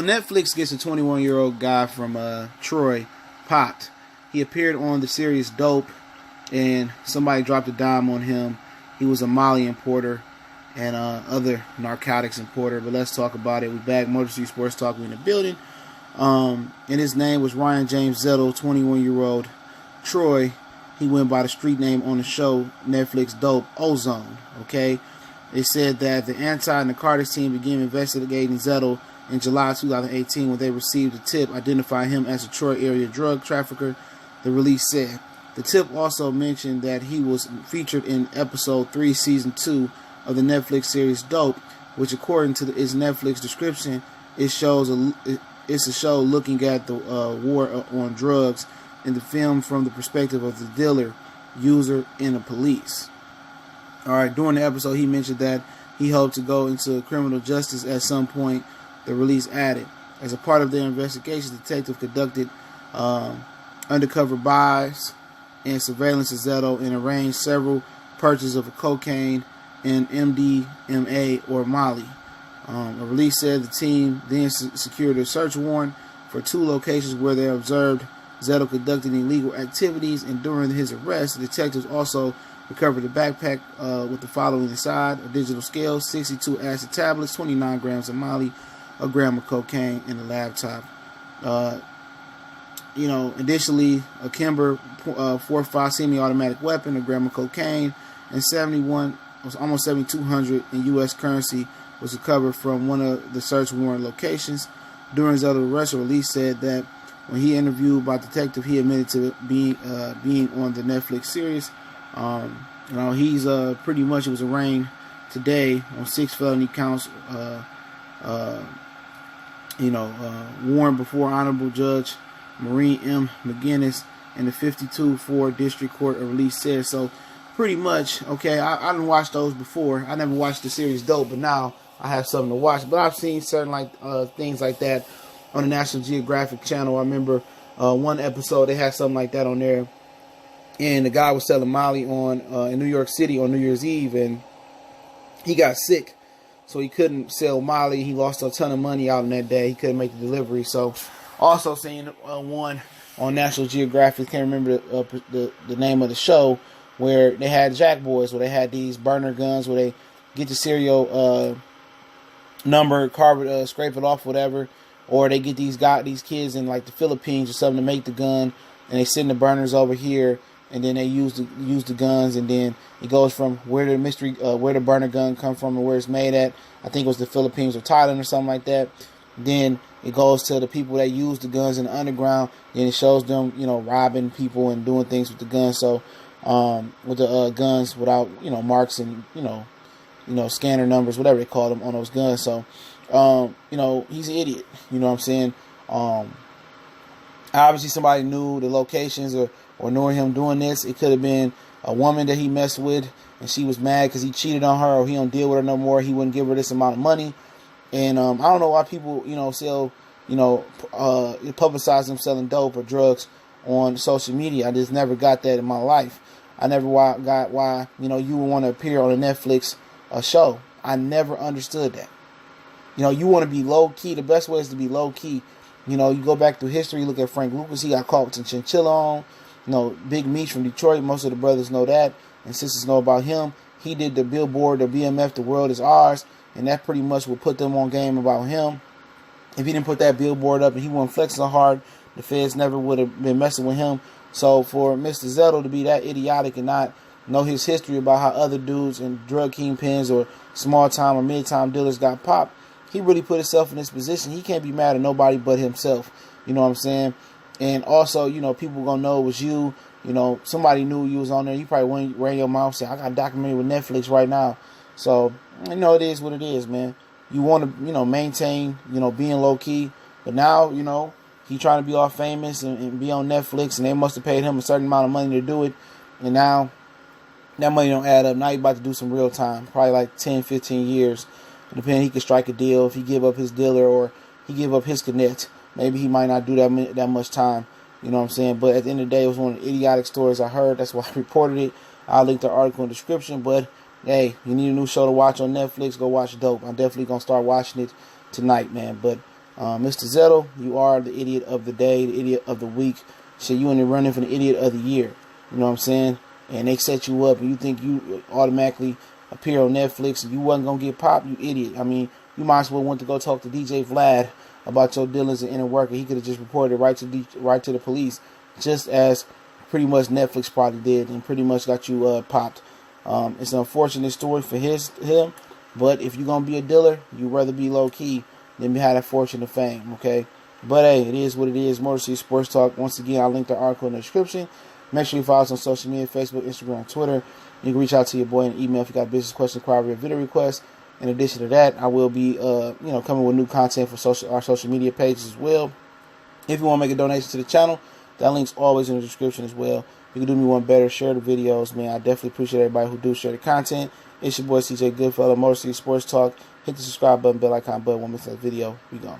Netflix gets a 21-year-old guy from Troy popped. He appeared on the series Dope, and somebody dropped a dime on him. He was a Molly importer and other narcotics importer. But let's talk about it. We back Motor City Sports Talk. We in the building. And his name was Ryan James Zettel, 21-year-old Troy. He went by the street name on the show Netflix Dope, Ozone. Okay, they said that the anti-narcotics team began investigating Zettel in July 2018 when they received a tip identifying him as a Troy area drug trafficker. The release said the tip also mentioned that he was featured in episode 3, season 2 of the Netflix series Dope, which, according to its Netflix description, it's a show looking at the war on drugs in the film from the perspective of the dealer, user, and the police. Alright, during the episode, he mentioned that he hoped to go into criminal justice at some point, the release added. As a part of their investigation, the detective conducted undercover buys and surveillance of Zettel and arranged several purchases of cocaine and MDMA or Molly. A release said the team then secured a search warrant for 2 locations where they observed Zettel conducting illegal activities, and during his arrest, the detectives also recovered a backpack with the following inside: a digital scale, 62 acid tablets, 29 grams of Molly, a gram of cocaine, and a laptop. Additionally, a Kimber .45 semi-automatic weapon, a gram of cocaine, and almost 7,200 in U.S. currency was recovered from one of the search warrant locations. During Zettel's arrest, a release said that when he interviewed by detective, he admitted to being on the Netflix series. He's pretty much was arraigned today on 6 felony counts. Warned before Honorable Judge Maureen M. McGinnis in the 52-4 District Court, a release said. So pretty much, okay, I didn't watch those before. I never watched the series Dope, but now I have something to watch. But I've seen certain things like that on the National Geographic Channel. I remember one episode they had something like that on there, and the guy was selling Molly in New York City on New Year's Eve, and he got sick, so he couldn't sell Molly. He lost a ton of money out on that day. He couldn't make the delivery. So also seen one on National Geographic, can't remember the name of the show, where they had Jack Boys, where they had these burner guns where they get the serial number, carve it, scrape it off, whatever. Or they get these kids in like the Philippines or something to make the gun, and they send the burners over here, and then they use the guns, and then it goes from where the burner gun come from and where it's made at. I think it was the Philippines or Thailand or something like that. Then it goes to the people that use the guns in the underground. Then it shows them, robbing people and doing things with the guns. So with the guns without marks and scanner numbers, whatever they call them on those guns. So. He's an idiot. You know what I'm saying? Obviously somebody knew the locations or knew him doing this. It could have been a woman that he messed with, and she was mad because he cheated on her, or he don't deal with her no more. He wouldn't give her this amount of money. And I don't know why people, sell, publicize them selling dope or drugs on social media. I just never got that in my life. I never got why, you would want to appear on a Netflix show. I never understood that. You want to be low-key. The best way is to be low-key. You go back through history, look at Frank Lucas. He got caught with some chinchilla on. Big Meech from Detroit. Most of the brothers know that, and sisters know about him. He did the billboard, the BMF, The World Is Ours, and that pretty much would put them on game about him. If he didn't put that billboard up and he wasn't flexing hard, the feds never would have been messing with him. So for Mr. Zettel to be that idiotic and not know his history about how other dudes and drug kingpins or small-time or mid-time dealers got popped, he really put himself in this position. He can't be mad at nobody but himself. You know what I'm saying? And also, people gonna know it was you. Somebody knew you was on there. You probably ran your mouth and said, I got a documentary with Netflix right now. So, it is what it is, man. You want to, maintain, being low-key. But now, he trying to be all famous and be on Netflix, and they must have paid him a certain amount of money to do it. And now, that money don't add up. Now you about to do some real time. Probably like 10, 15 years. Depending, he could strike a deal if he give up his dealer or he give up his connect. Maybe he might not do that much time. You know what I'm saying? But at the end of the day, it was one of the idiotic stories I heard. That's why I reported it. I'll link the article in the description. But, hey, you need a new show to watch on Netflix, go watch Dope. I'm definitely going to start watching it tonight, man. But Mr. Zettel, you are the idiot of the day, the idiot of the week. Shit, you in the running for the idiot of the year. You know what I'm saying? And they set you up, and you think you automatically appear on Netflix, and you wasn't gonna get popped. You idiot. I mean, you might as well went to go talk to DJ Vlad about your dealings and inner work, and he could have just reported right to the police, just as pretty much Netflix probably did, and pretty much got you popped. It's an unfortunate story for him, but if you're gonna be a dealer, you'd rather be low key than have that fortune and fame. Okay, but hey, it is what it is. Motor City Sports Talk. Once again, I'll link the article in the description. Make sure you follow us on social media: Facebook, Instagram, Twitter. You can reach out to your boy in email if you got business questions, inquiry, or video requests. In addition to that, I will be coming with new content for our social media pages as well. If you want to make a donation to the channel, that link's always in the description as well. You can do me one better, share the videos, man. I definitely appreciate everybody who do share the content. It's your boy CJ Goodfellow, Motor City Sports Talk. Hit the subscribe button, bell icon button. One minute video. We gone.